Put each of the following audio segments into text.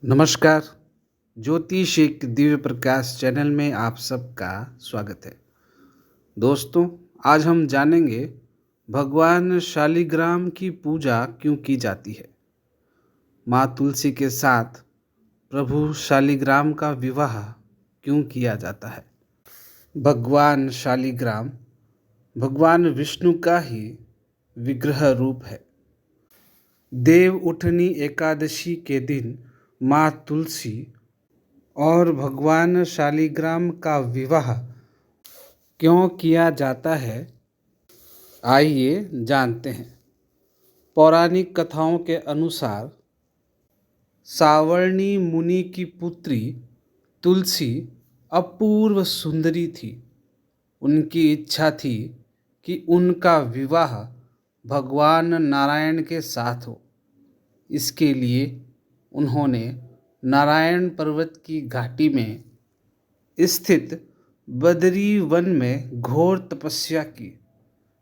नमस्कार। ज्योतिष एक दिव्य प्रकाश चैनल में आप सबका स्वागत है। दोस्तों, आज हम जानेंगे भगवान शालिग्राम की पूजा क्यों की जाती है। माँ तुलसी के साथ प्रभु शालिग्राम का विवाह क्यों किया जाता है। भगवान शालिग्राम भगवान विष्णु का ही विग्रह रूप है। देव उठनी एकादशी के दिन माँ तुलसी और भगवान शालिग्राम का विवाह क्यों किया जाता है, आइए जानते हैं। पौराणिक कथाओं के अनुसार सावर्णी मुनि की पुत्री तुलसी अपूर्व सुंदरी थी। उनकी इच्छा थी कि उनका विवाह भगवान नारायण के साथ हो। इसके लिए उन्होंने नारायण पर्वत की घाटी में स्थित बदरी वन में घोर तपस्या की।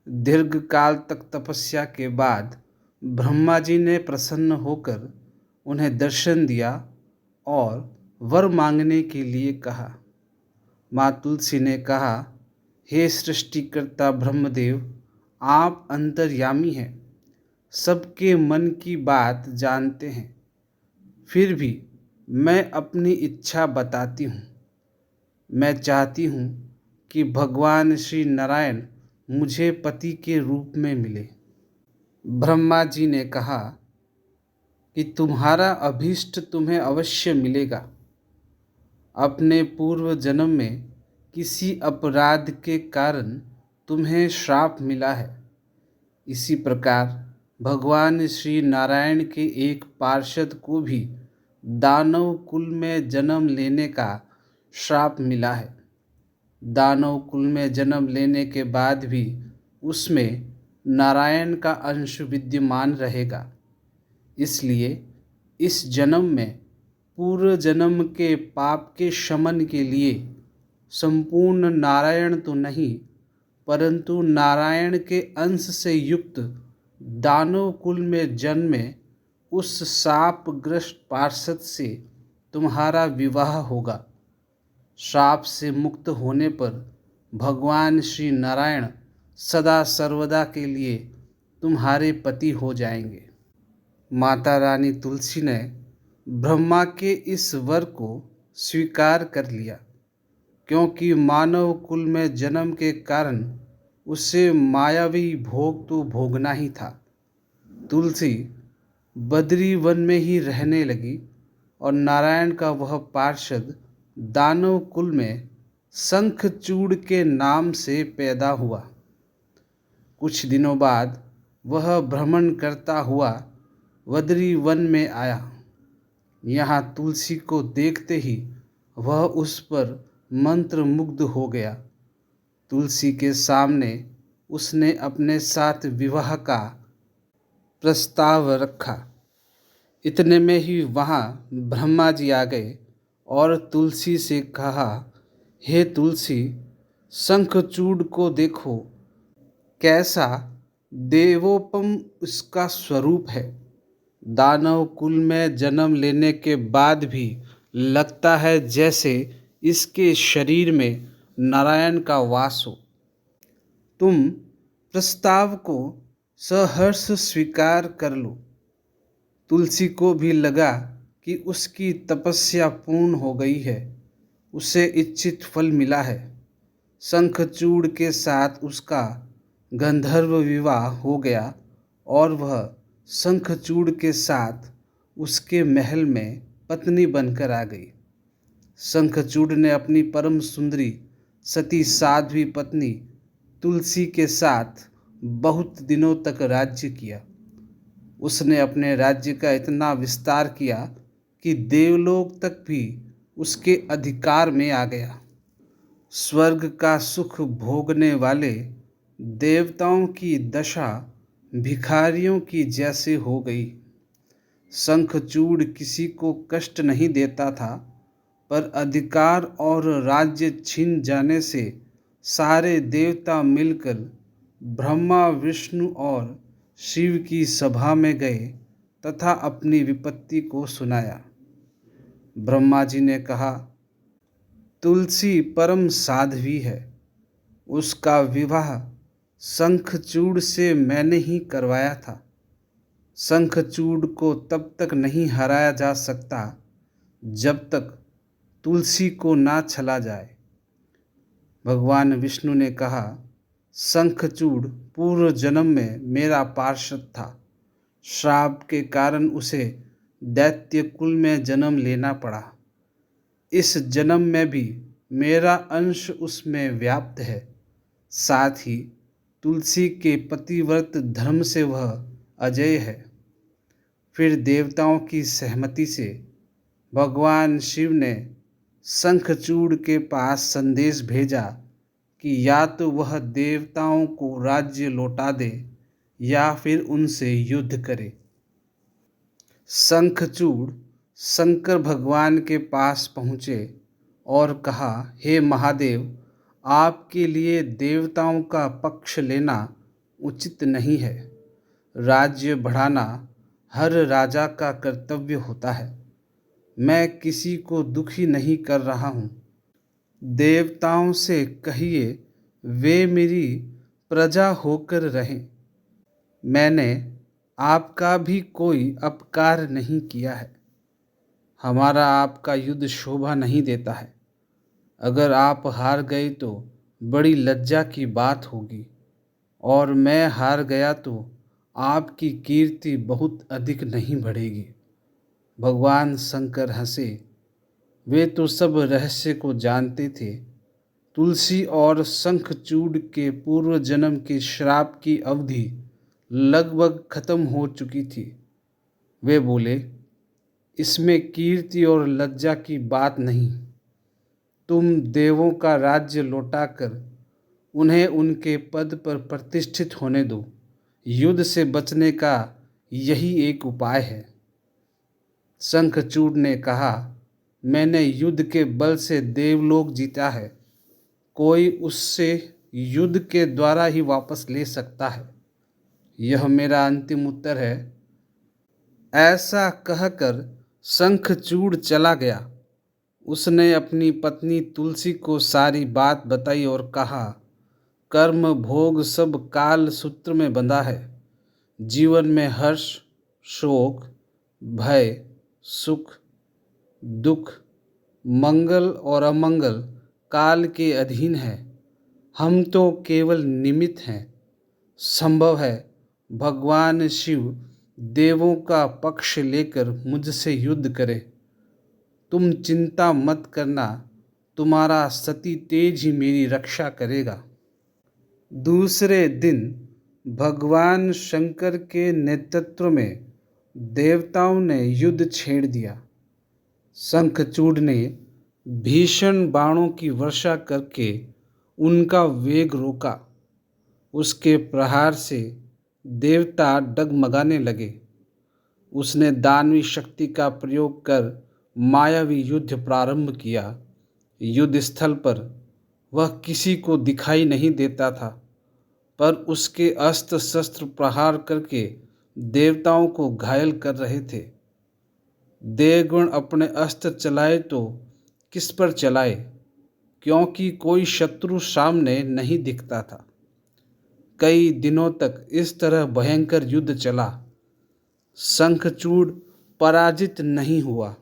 दीर्घकाल तक तपस्या के बाद ब्रह्मा जी ने प्रसन्न होकर उन्हें दर्शन दिया और वर मांगने के लिए कहा। माँ तुलसी ने कहा, हे सृष्टिकर्ता ब्रह्मदेव, आप अंतर्यामी हैं, सबके मन की बात जानते हैं। फिर भी मैं अपनी इच्छा बताती हूँ। मैं चाहती हूँ कि भगवान श्री नारायण मुझे पति के रूप में मिले। ब्रह्मा जी ने कहा कि तुम्हारा अभीष्ट तुम्हें अवश्य मिलेगा। अपने पूर्व जन्म में किसी अपराध के कारण तुम्हें श्राप मिला है। इसी प्रकार भगवान श्री नारायण के एक पार्षद को भी दानव कुल में जन्म लेने का श्राप मिला है। दानव कुल में जन्म लेने के बाद भी उसमें नारायण का अंश विद्यमान रहेगा। इसलिए इस जन्म में पूर्व जन्म के पाप के शमन के लिए संपूर्ण नारायण तो नहीं, परंतु नारायण के अंश से युक्त दानव कुल में जन्मे उस शापग्रस्त पार्षद से तुम्हारा विवाह होगा। श्राप से मुक्त होने पर भगवान श्री नारायण सदा सर्वदा के लिए तुम्हारे पति हो जाएंगे। माता रानी तुलसी ने ब्रह्मा के इस वर को स्वीकार कर लिया, क्योंकि मानव कुल में जन्म के कारण उसे मायावी भोग तो भोगना ही था। तुलसी बद्री वन में ही रहने लगी और नारायण का वह पार्षद दानव कुल में शंखचूड़ के नाम से पैदा हुआ। कुछ दिनों बाद वह भ्रमण करता हुआ बद्री वन में आया। यहाँ तुलसी को देखते ही वह उस पर मंत्रमुग्ध हो गया। तुलसी के सामने उसने अपने साथ विवाह का प्रस्ताव रखा। इतने में ही वहाँ ब्रह्मा जी आ गए और तुलसी से कहा, हे तुलसी, शंखचूड़ को देखो, कैसा देवोपम उसका स्वरूप है। दानव कुल में जन्म लेने के बाद भी लगता है जैसे इसके शरीर में नारायण का वास हो। तुम प्रस्ताव को सहर्ष स्वीकार कर लो। तुलसी को भी लगा कि उसकी तपस्या पूर्ण हो गई है, उसे इच्छित फल मिला है। शंखचूड़ के साथ उसका गंधर्व विवाह हो गया और वह शंखचूड़ के साथ उसके महल में पत्नी बनकर आ गई। शंखचूड़ ने अपनी परम सुंदरी सती साध्वी पत्नी तुलसी के साथ बहुत दिनों तक राज्य किया। उसने अपने राज्य का इतना विस्तार किया कि देवलोक तक भी उसके अधिकार में आ गया। स्वर्ग का सुख भोगने वाले देवताओं की दशा भिखारियों की जैसे हो गई। शंखचूड़ किसी को कष्ट नहीं देता था, पर अधिकार और राज्य छीन जाने से सारे देवता मिलकर ब्रह्मा, विष्णु और शिव की सभा में गए तथा अपनी विपत्ति को सुनाया। ब्रह्मा जी ने कहा, तुलसी परम साध्वी है, उसका विवाह शंखचूड़ से मैंने ही करवाया था। शंखचूड़ को तब तक नहीं हराया जा सकता जब तक तुलसी को ना छला जाए। भगवान विष्णु ने कहा, शंखचूड़ पूर्व जन्म में मेरा पार्षद था। श्राप के कारण उसे दैत्य कुल में जन्म लेना पड़ा। इस जन्म में भी मेरा अंश उसमें व्याप्त है। साथ ही तुलसी के पतिव्रत धर्म से वह अजय है। फिर देवताओं की सहमति से भगवान शिव ने शंखचूड़ के पास संदेश भेजा कि या तो वह देवताओं को राज्य लौटा दे या फिर उनसे युद्ध करे। शंखचूड़ शंकर भगवान के पास पहुँचे और कहा, हे महादेव, आपके लिए देवताओं का पक्ष लेना उचित नहीं है। राज्य बढ़ाना हर राजा का कर्तव्य होता है। मैं किसी को दुखी नहीं कर रहा हूँ। देवताओं से कहिए वे मेरी प्रजा होकर रहें। मैंने आपका भी कोई अपकार नहीं किया है। हमारा आपका युद्ध शोभा नहीं देता है। अगर आप हार गए तो बड़ी लज्जा की बात होगी, और मैं हार गया तो आपकी कीर्ति बहुत अधिक नहीं बढ़ेगी। भगवान शंकर हंसे। वे तो सब रहस्य को जानते थे। तुलसी और शंखचूड़ के पूर्व जन्म के श्राप की अवधि लगभग खत्म हो चुकी थी। वे बोले, इसमें कीर्ति और लज्जा की बात नहीं। तुम देवों का राज्य लौटाकर उन्हें उनके पद पर प्रतिष्ठित होने दो। युद्ध से बचने का यही एक उपाय है। शंखचूड़ ने कहा, मैंने युद्ध के बल से देवलोक जीता है। कोई उससे युद्ध के द्वारा ही वापस ले सकता है। यह मेरा अंतिम उत्तर है। ऐसा कहकर शंखचूड़ चला गया। उसने अपनी पत्नी तुलसी को सारी बात बताई और कहा, कर्म भोग सब काल सूत्र में बंधा है। जीवन में हर्ष, शोक, भय, सुख, दुख, मंगल और अमंगल काल के अधीन है। हम तो केवल निमित्त हैं। संभव है भगवान शिव देवों का पक्ष लेकर मुझसे युद्ध करे। तुम चिंता मत करना, तुम्हारा सती तेज ही मेरी रक्षा करेगा। दूसरे दिन भगवान शंकर के नेतृत्व में देवताओं ने युद्ध छेड़ दिया। शंखचूड़ ने भीषण बाणों की वर्षा करके उनका वेग रोका। उसके प्रहार से देवता डगमगाने लगे। उसने दानवी शक्ति का प्रयोग कर मायावी युद्ध प्रारंभ किया। युद्ध स्थल पर वह किसी को दिखाई नहीं देता था, पर उसके अस्त्र शस्त्र प्रहार करके देवताओं को घायल कर रहे थे। देवगण अपने अस्त्र चलाए तो किस पर चलाए, क्योंकि कोई शत्रु सामने नहीं दिखता था। कई दिनों तक इस तरह भयंकर युद्ध चला। शंखचूड़ पराजित नहीं हुआ।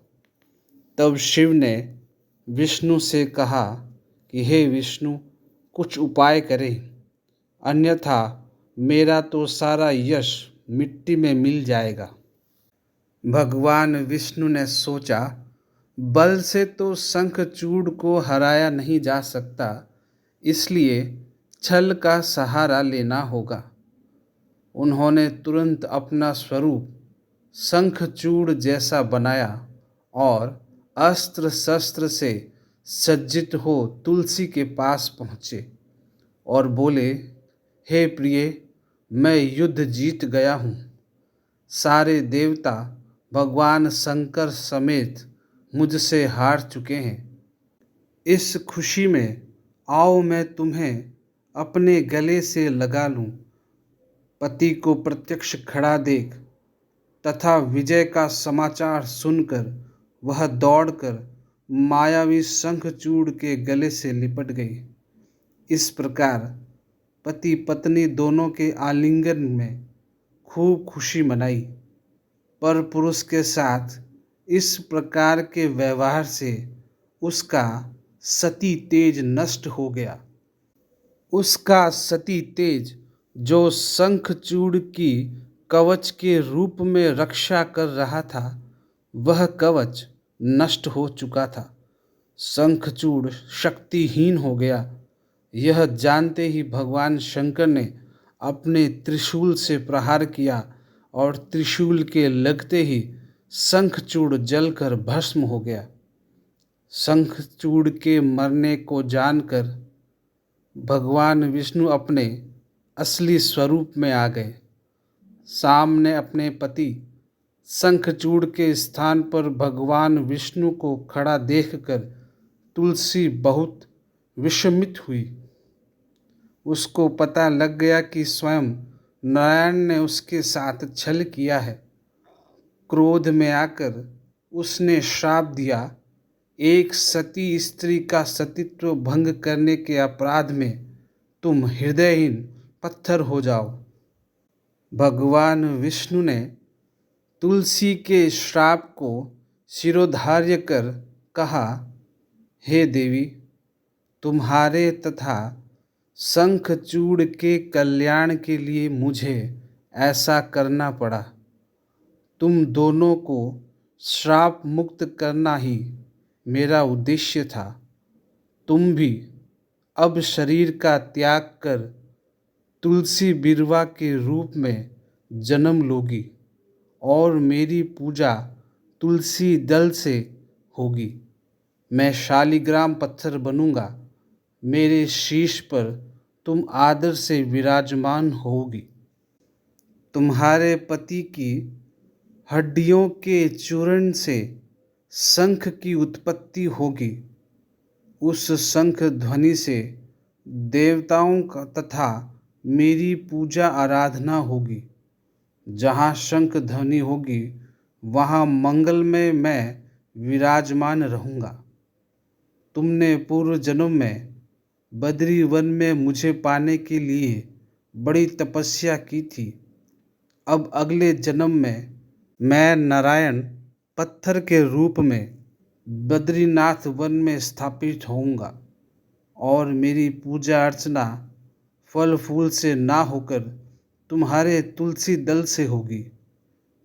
तब शिव ने विष्णु से कहा कि हे विष्णु, कुछ उपाय करें, अन्यथा मेरा तो सारा यश मिट्टी में मिल जाएगा। भगवान विष्णु ने सोचा, बल से तो शंखचूड़ को हराया नहीं जा सकता, इसलिए छल का सहारा लेना होगा। उन्होंने तुरंत अपना स्वरूप शंखचूड़ जैसा बनाया और अस्त्र शस्त्र से सज्जित हो तुलसी के पास पहुँचे और बोले, हे प्रिय, मैं युद्ध जीत गया हूँ। सारे देवता भगवान शंकर समेत मुझसे हार चुके हैं। इस खुशी में आओ मैं तुम्हें अपने गले से लगा लूं। पति को प्रत्यक्ष खड़ा देख तथा विजय का समाचार सुनकर वह दौड़कर मायावी शंखचूड़ के गले से लिपट गई। इस प्रकार पति पत्नी दोनों के आलिंगन में खूब खुशी मनाई। पर पुरुष के साथ इस प्रकार के व्यवहार से उसका सती तेज नष्ट हो गया। उसका सती तेज जो शंखचूड़ की कवच के रूप में रक्षा कर रहा था, वह कवच नष्ट हो चुका था। शंखचूड़ शक्तिहीन हो गया। यह जानते ही भगवान शंकर ने अपने त्रिशूल से प्रहार किया और त्रिशूल के लगते ही शंखचूड़ जलकर भस्म हो गया। शंखचूड़ के मरने को जानकर भगवान विष्णु अपने असली स्वरूप में आ गए। सामने अपने पति शंखचूड़ के स्थान पर भगवान विष्णु को खड़ा देखकर तुलसी बहुत विस्मित हुई। उसको पता लग गया कि स्वयं नारायण ने उसके साथ छल किया है। क्रोध में आकर उसने श्राप दिया, एक सती स्त्री का सतीत्व भंग करने के अपराध में तुम हृदयहीन पत्थर हो जाओ। भगवान विष्णु ने तुलसी के श्राप को शिरोधार्य कर कहा, हे देवी, तुम्हारे तथा शंखचूड़ के कल्याण के लिए मुझे ऐसा करना पड़ा। तुम दोनों को श्राप मुक्त करना ही मेरा उद्देश्य था। तुम भी अब शरीर का त्याग कर तुलसी बिरवा के रूप में जन्म लोगी और मेरी पूजा तुलसी दल से होगी। मैं शालिग्राम पत्थर बनूंगा। मेरे शीश पर तुम आदर से विराजमान होगी। तुम्हारे पति की हड्डियों के चूर्ण से शंख की उत्पत्ति होगी। उस शंख ध्वनि से देवताओं का तथा मेरी पूजा आराधना होगी। जहाँ शंख ध्वनि होगी वहाँ मंगलमय मैं विराजमान रहूँगा। तुमने पूर्व जन्म में बद्री वन में मुझे पाने के लिए बड़ी तपस्या की थी। अब अगले जन्म में मैं नारायण पत्थर के रूप में बद्रीनाथ वन में स्थापित होऊंगा और मेरी पूजा अर्चना फल फूल से ना होकर तुम्हारे तुलसी दल से होगी।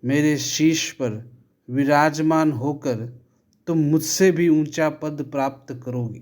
मेरे शीश पर विराजमान होकर तुम मुझसे भी ऊंचा पद प्राप्त करोगी।